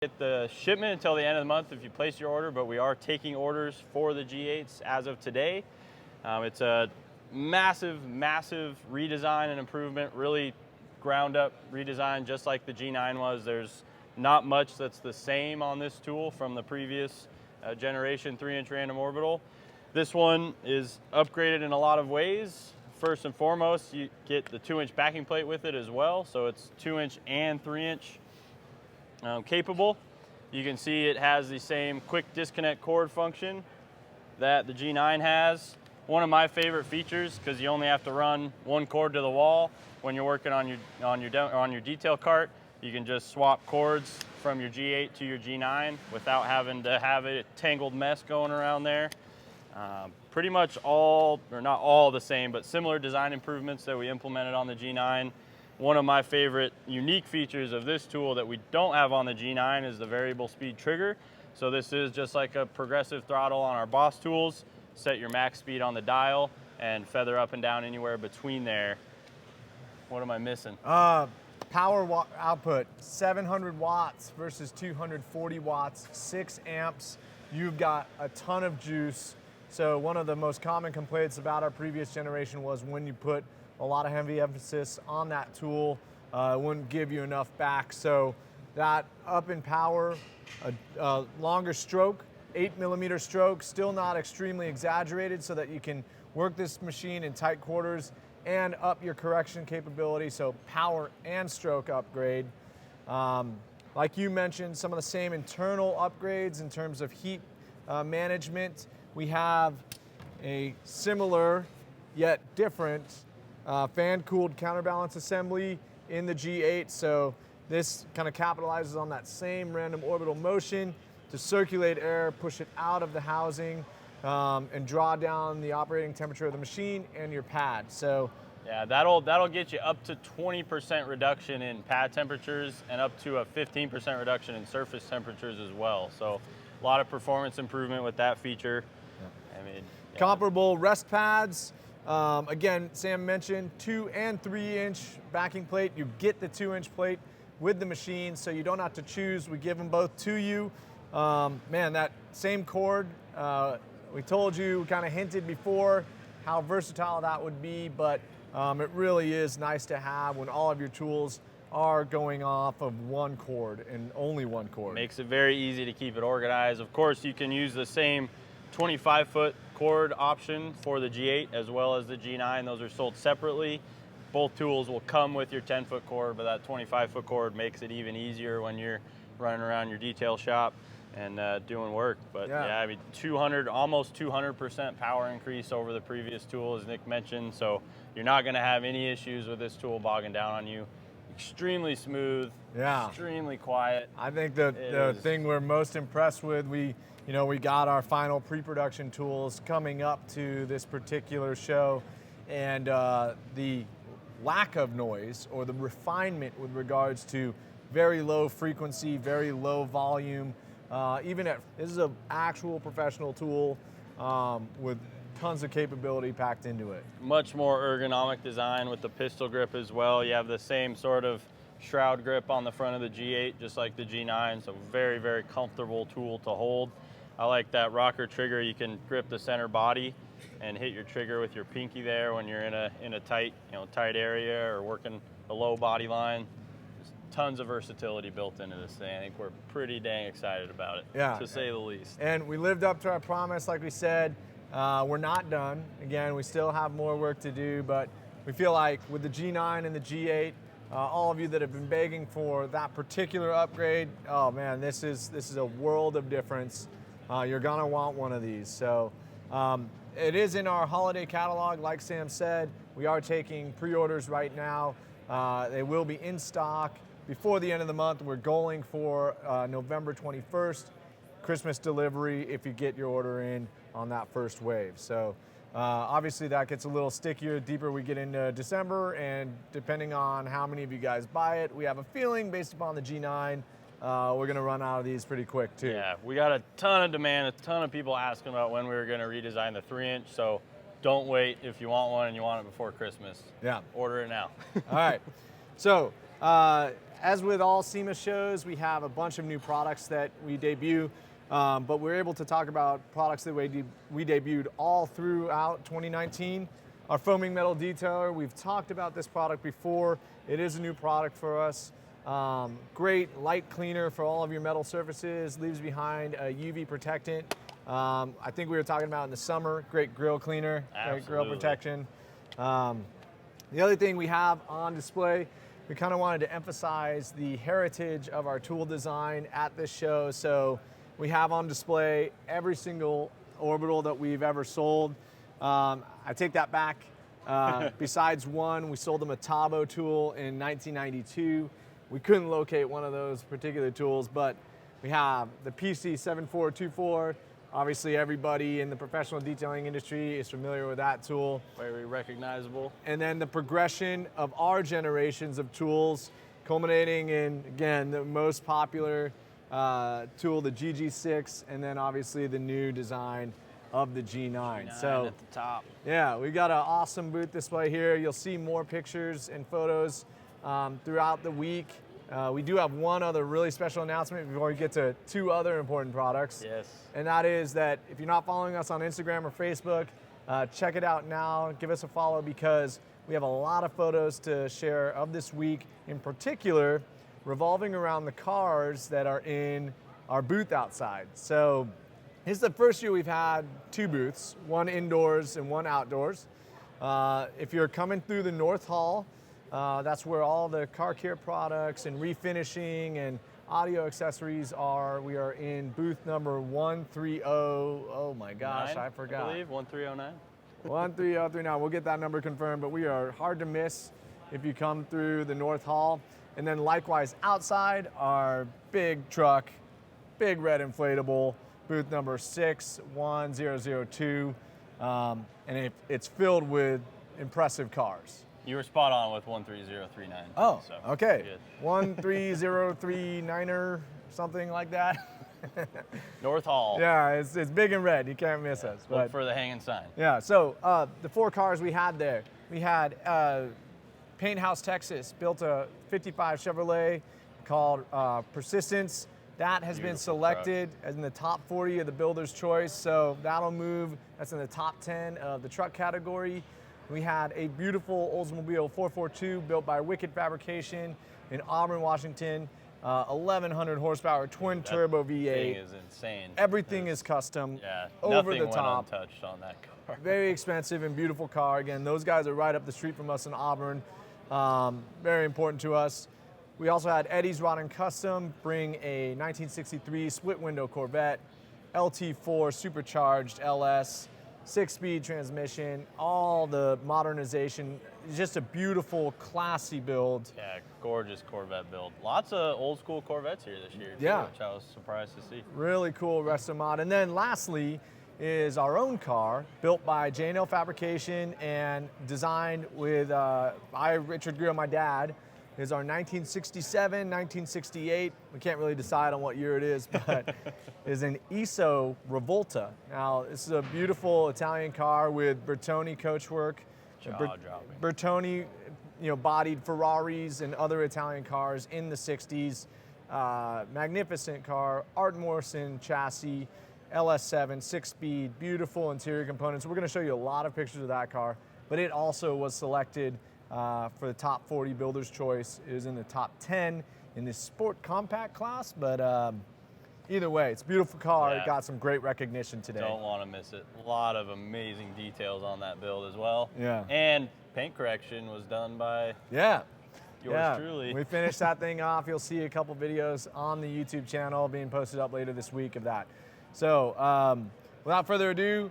Get the shipment until the end of the month if you place your order, but we are taking orders for the G8s as of today. It's a massive redesign and improvement, really ground up redesign, just like the G9 was. There's not much that's the same on this tool from the previous generation 3-inch random orbital. This one is upgraded in a lot of ways. First and foremost, you get the 2-inch backing plate with it as well, so it's 2-inch and 3-inch capable. You can see it has the same quick disconnect cord function that the G9 has. One of my favorite features, because you only have to run one cord to the wall when you're working on your detail cart. You can just swap cords from your G8 to your G9 without having to have a tangled mess going around there. Pretty much all, or not all the same, but similar design improvements that we implemented on the G9. One of my favorite unique features of this tool that we don't have on the G9 is the variable speed trigger. So this is just like a progressive throttle on our Boss tools. Set your max speed on the dial and feather up and down anywhere between there. What am I missing? Power output, 700 watts versus 240 watts, 6 amps. You've got a ton of juice. So one of the most common complaints about our previous generation was when you put a lot of heavy emphasis on that tool, it wouldn't give you enough back. So that up in power, a longer stroke, 8mm stroke, still not extremely exaggerated, so that you can work this machine in tight quarters and up your correction capability, so power and stroke upgrade. Like you mentioned, some of the same internal upgrades in terms of heat management. We have a similar yet different fan-cooled counterbalance assembly in the G8, so this kind of capitalizes on that same random orbital motion to circulate air, push it out of the housing, and draw down the operating temperature of the machine and your pad. So yeah, that'll get you up to 20% reduction in pad temperatures and up to a 15% reduction in surface temperatures as well. So a lot of performance improvement with that feature. Yeah. I mean, yeah. Comparable rest pads. Again, Sam mentioned 2 and 3-inch backing plate. You get the 2-inch plate with the machine, so you don't have to choose. We give them both to you. Man, that same cord, we told you, kind of hinted before how versatile that would be, but it really is nice to have when all of your tools are going off of one cord and only one cord. Makes it very easy to keep it organized. Of course, you can use the same 25-foot cord option for the G8 as well as the G9. Those are sold separately. Both tools will come with your 10-foot cord, but that 25-foot cord makes it even easier when you're running around your detail shop and doing work. But yeah, I mean, almost 200% power increase over the previous tool, as Nick mentioned. So you're not going to have any issues with this tool bogging down on you. Extremely smooth, extremely quiet. I think the thing we're most impressed with, we got our final pre-production tools coming up to this particular show, and the lack of noise or the refinement with regards to very low frequency, very low volume. This is an actual professional tool with tons of capability packed into it. Much more ergonomic design with the pistol grip as well. You have the same sort of shroud grip on the front of the G8, just like the G9, so very comfortable tool to hold. I like that rocker trigger. You can grip the center body and hit your trigger with your pinky there when you're in a tight area or working a low body line. There's tons of versatility built into this thing. I think we're pretty dang excited about it, to say the least. And we lived up to our promise, like we said. We're not done. Again, we still have more work to do, but we feel like with the G9 and the G8, all of you that have been begging for that particular upgrade, oh man, this is a world of difference. You're gonna want one of these. So it is in our holiday catalog, like Sam said. We are taking pre-orders right now. They will be in stock before the end of the month. We're going for November 21st, Christmas delivery if you get your order in on that first wave. So obviously that gets a little stickier the deeper we get into December, and depending on how many of you guys buy it, we have a feeling based upon the G9, we're gonna run out of these pretty quick too. Yeah, we got a ton of demand, a ton of people asking about when we were gonna redesign the 3-inch, so don't wait. If you want one and you want it before Christmas, order it now. All right, so as with all SEMA shows, we have a bunch of new products that we debut, but we're able to talk about products that we debuted all throughout 2019. Our foaming metal detailer, we've talked about this product before. It is a new product for us. Great light cleaner for all of your metal surfaces, leaves behind a UV protectant. I think we were talking about in the summer, great grill cleaner, great grill protection. The other thing we have on display, we kind of wanted to emphasize the heritage of our tool design at this show. So we have on display every single orbital that we've ever sold. I take that back. Besides one, we sold them a Tabo tool in 1992. We couldn't locate one of those particular tools, but we have the PC7424. Obviously, everybody in the professional detailing industry is familiar with that tool. Very recognizable. And then the progression of our generations of tools, culminating in, again, the most popular tool, the GG6, and then obviously the new design of the G9. G9 so at the top. Yeah, we've got an awesome booth display here. You'll see more pictures and photos throughout the week. We do have one other really special announcement before we get to two other important products. Yes. And that is that if you're not following us on Instagram or Facebook, check it out now. Give us a follow because we have a lot of photos to share of this week, in particular, revolving around the cars that are in our booth outside. So this is the first year we've had two booths, one indoors and one outdoors. If you're coming through the North Hall, that's where all the car care products and refinishing and audio accessories are. We are in booth number 130. Oh my gosh, I forgot. I believe 1309. 13039. We'll get that number confirmed, but we are hard to miss if you come through the North Hall. And then likewise outside, our big truck, big red inflatable, booth number 61002. And it's filled with impressive cars. You were spot on with 13039. Oh, so okay. Good. 13039er, something like that. North Hall. Yeah, it's big and red. You can't miss us. Look for the hanging sign. Yeah, so the four cars we had there, we had Paint House Texas built a 55 Chevrolet called Persistence. That has been selected as in the top 40 of the Builder's Choice, so that'll move. That's in the top 10 of the truck category. We had a beautiful Oldsmobile 442 built by Wicked Fabrication in Auburn, Washington. 1,100 horsepower, twin turbo V8. Thing is insane. Everything is custom. Yeah, over nothing the top. went untouched on that car. Very expensive and beautiful car. Again, those guys are right up the street from us in Auburn. Very important to us. We also had Eddie's Rod and Custom bring a 1963 split window Corvette, LT4 supercharged LS, 6-speed transmission, all the modernization. Just a beautiful, classy build. Yeah, gorgeous Corvette build. Lots of old school Corvettes here this year, too, Yeah. which I was surprised to see. Really cool resto mod. And then lastly is our own car built by J&L Fabrication and designed with Richard Griot, my dad. Is our 1967, 1968. We can't really decide on what year it is, but is an ISO Revolta. Now, this is a beautiful Italian car with Bertoni coachwork. Jaw-dropping. Bertoni, bodied Ferraris and other Italian cars in the 60s. Magnificent car, Art Morrison chassis, LS7, 6-speed, beautiful interior components. We're gonna show you a lot of pictures of that car, but it also was selected for the top 40 Builder's Choice. It is in the top 10 in the sport compact class, but either way, it's a beautiful car. Yeah. It got some great recognition today. Don't want to miss it. A lot of amazing details on that build as well. Yeah. And paint correction was done by Yeah. yours truly. We finished that thing off. You'll see a couple videos on the YouTube channel being posted up later this week of that. So without further ado,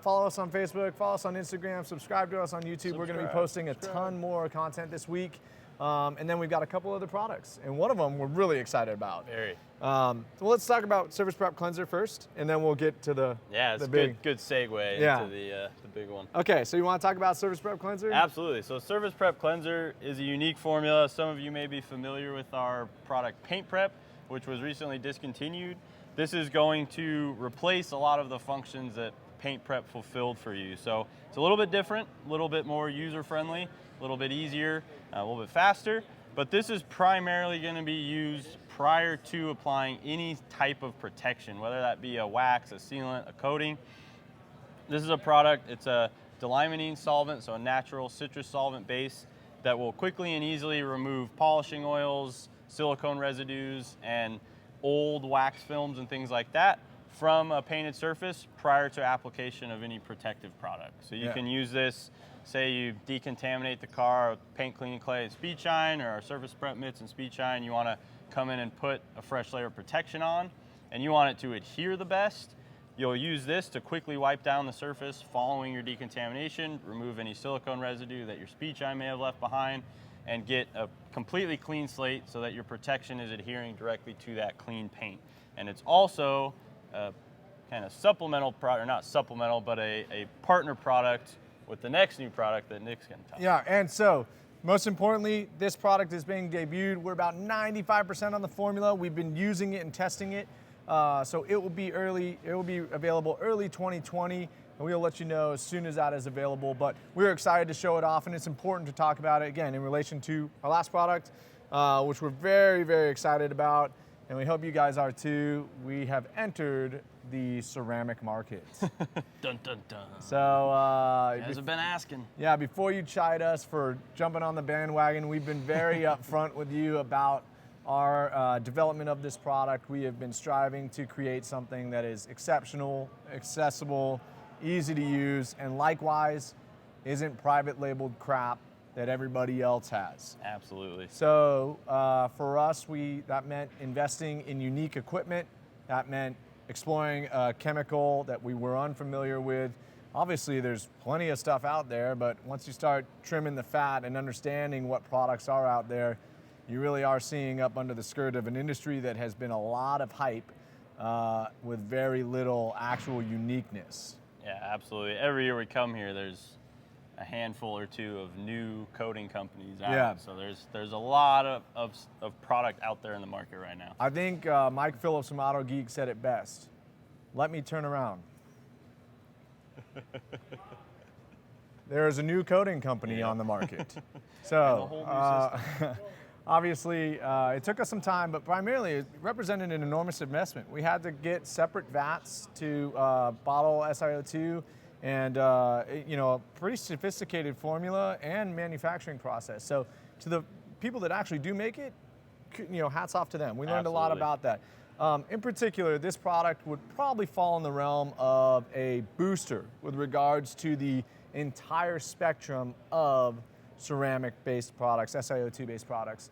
follow us on Facebook, follow us on Instagram, subscribe to us on YouTube. We're going to be posting a ton more content this week. And then we've got a couple other products. And one of them we're really excited about. Very. So let's talk about Surface Prep Cleanser first, and then we'll get to the it's the a big. good segue Yeah. into the big one. Okay, so you want to talk about Surface Prep Cleanser? Absolutely. So Surface Prep Cleanser is a unique formula. Some of you may be familiar with our product Paint Prep, which was recently discontinued. This is going to replace a lot of the functions that Paint Prep fulfilled for you. So it's a little bit different, a little bit more user-friendly, a little bit easier, a little bit faster, But this is primarily going to be used prior to applying any type of protection, whether that be a wax, a sealant, a coating. This is a product, it's a delimonene solvent, so a natural citrus solvent base that will quickly and easily remove polishing oils, silicone residues, and old wax films and things like that from a painted surface prior to application of any protective product. So you can use this, say you decontaminate the car with paint cleaning clay and speed shine, or our surface prep mitts and speed shine, you want to come in and put a fresh layer of protection on, and you want it to adhere the best. You'll use this to quickly wipe down the surface following your decontamination, remove any silicone residue that your speed shine may have left behind, and get a completely clean slate so that your protection is adhering directly to that clean paint. And it's also a kind of supplemental product, or not supplemental, but a partner product with the next new product that Nick's going to talk about. Yeah, and so most importantly, this product is being debuted. We're about 95% on the formula. We've been using it and testing it. So it will be available early 2020, and we'll let you know as soon as that is available. But we're excited to show it off, and it's important to talk about it again in relation to our last product, which we're very, very excited about, and we hope you guys are too. We have entered the ceramic market. Dun, dun, dun. So you guys have been asking. Yeah, before you chide us for jumping on the bandwagon, we've been very upfront with you about our development of this product. We have been striving to create something that is exceptional, accessible, easy to use, and likewise isn't private labeled crap that everybody else has. Absolutely. So for us, that meant investing in unique equipment. That meant exploring a chemical that we were unfamiliar with. Obviously, there's plenty of stuff out there, but once you start trimming the fat and understanding what products are out there, you really are seeing up under the skirt of an industry that has been a lot of hype with very little actual uniqueness. Yeah, absolutely. Every year we come here, there's a handful or two of new coating companies out. Yeah. So there's a lot of product out there in the market right now. I think Mike Phillips from Auto Geek said it best. Let me turn around. There is a new coating company on the market. So obviously it took us some time, but primarily it represented an enormous investment. We had to get separate vats to bottle SiO2 and a pretty sophisticated formula and manufacturing process. So to the people that actually do make it, hats off to them. We learned a lot about that. In particular, this product would probably fall in the realm of a booster with regards to the entire spectrum of ceramic-based products, SiO2-based products.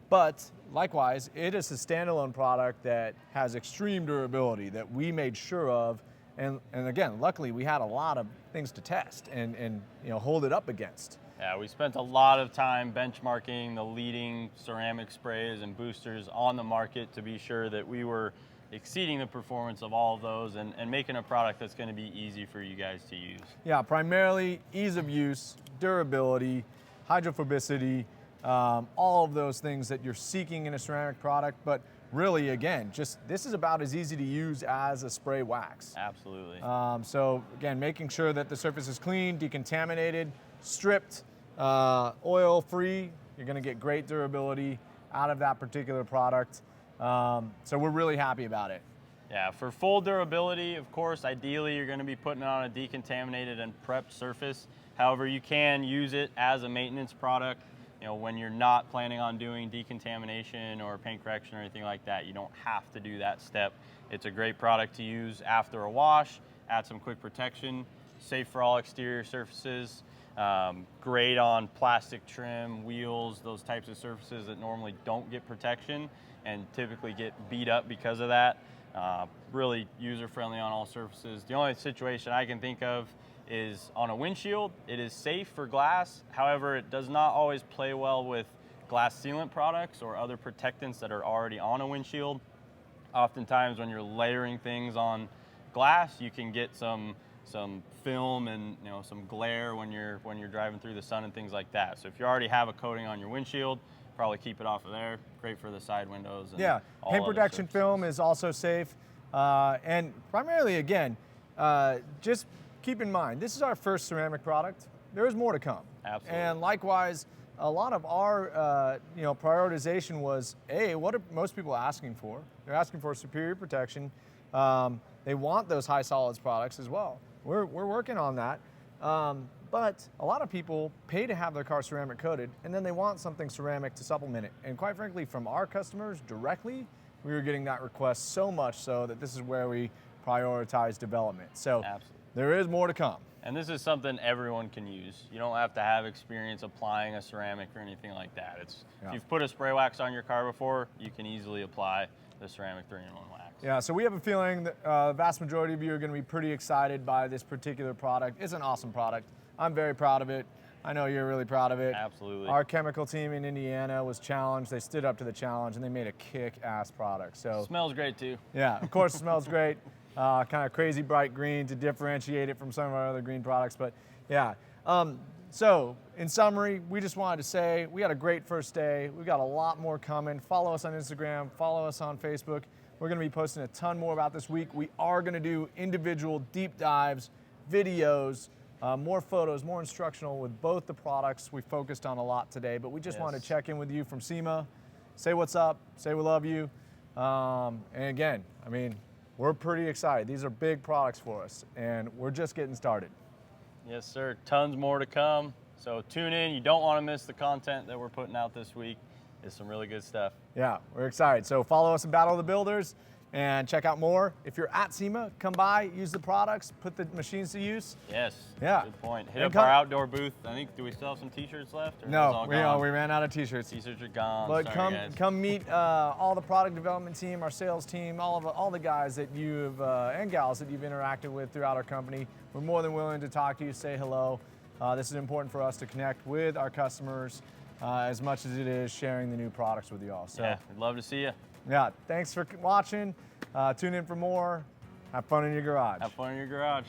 But likewise, it is a standalone product that has extreme durability that we made sure of. And again, luckily, we had a lot of things to test and hold it up against. Yeah, we spent a lot of time benchmarking the leading ceramic sprays and boosters on the market to be sure that we were exceeding the performance of all of those and making a product that's going to be easy for you guys to use. Yeah, primarily ease of use, durability, hydrophobicity, all of those things that you're seeking in a ceramic product. But really, again, this is about as easy to use as a spray wax. Absolutely. So again, making sure that the surface is clean, decontaminated, stripped, oil-free. You're going to get great durability out of that particular product. So we're really happy about it. Yeah, for full durability, of course, ideally you're going to be putting it on a decontaminated and prepped surface. However, you can use it as a maintenance product. When you're not planning on doing decontamination or paint correction or anything like that, you don't have to do that step. It's a great product to use after a wash, add some quick protection, safe for all exterior surfaces, great on plastic trim, wheels, those types of surfaces that normally don't get protection and typically get beat up because of that. Really user-friendly on all surfaces. The only situation I can think of is on a windshield. It is safe for glass. However, it does not always play well with glass sealant products or other protectants that are already on a windshield. Oftentimes when you're layering things on glass, you can get some film and some glare when you're driving through the sun and things like that. So if you already have a coating on your windshield, probably keep it off of there. Great for the side windows. And yeah, paint protection film is also safe. And primarily, again, just keep in mind, this is our first ceramic product. There is more to come. Absolutely. And likewise, a lot of our prioritization was, A, what are most people asking for? They're asking for superior protection. They want those high solids products as well. We're working on that. But a lot of people pay to have their car ceramic coated, and then they want something ceramic to supplement it. And quite frankly, from our customers directly, we were getting that request so much so that this is where we prioritize development. So Absolutely. there is more to come. And this is something everyone can use. You don't have to have experience applying a ceramic or anything like that. If you've put a spray wax on your car before, you can easily apply the ceramic 3-in-1 wax. Yeah, so we have a feeling that the vast majority of you are going to be pretty excited by this particular product. It's an awesome product. I'm very proud of it. I know you're really proud of it. Absolutely. Our chemical team in Indiana was challenged. They stood up to the challenge and they made a kick-ass product. So smells great too. Yeah, of course it smells great. Kind of crazy bright green to differentiate it from some of our other green products. But yeah, so in summary, we just wanted to say we had a great first day. We've got a lot more coming. Follow us on Instagram, follow us on Facebook. We're going to be posting a ton more about this week. We are going to do individual deep dives, videos, more photos, more instructional with both the products we focused on a lot today. But we just wanted to check in with you from SEMA, say what's up, say we love you. And again, I mean, we're pretty excited. These are big products for us, and we're just getting started. Yes, sir. Tons more to come. So tune in. You don't want to miss the content that we're putting out this week. It's some really good stuff. Yeah, we're excited. So follow us in Battle of the Builders and check out more. If you're at SEMA, come by, use the products, put the machines to use. Yes. Yeah. Good point. Hit up our outdoor booth. I think, do we still have some t-shirts left? Or no, we ran out of t-shirts. T-shirts are gone. But Sorry, come meet all the product development team, our sales team, all the guys that you've and gals that you've interacted with throughout our company. We're more than willing to talk to you, say hello. This is important for us to connect with our customers as much as it is sharing the new products with you all. So yeah, we'd love to see you. Yeah, thanks for watching. Tune in for more. Have fun in your garage. Have fun in your garage.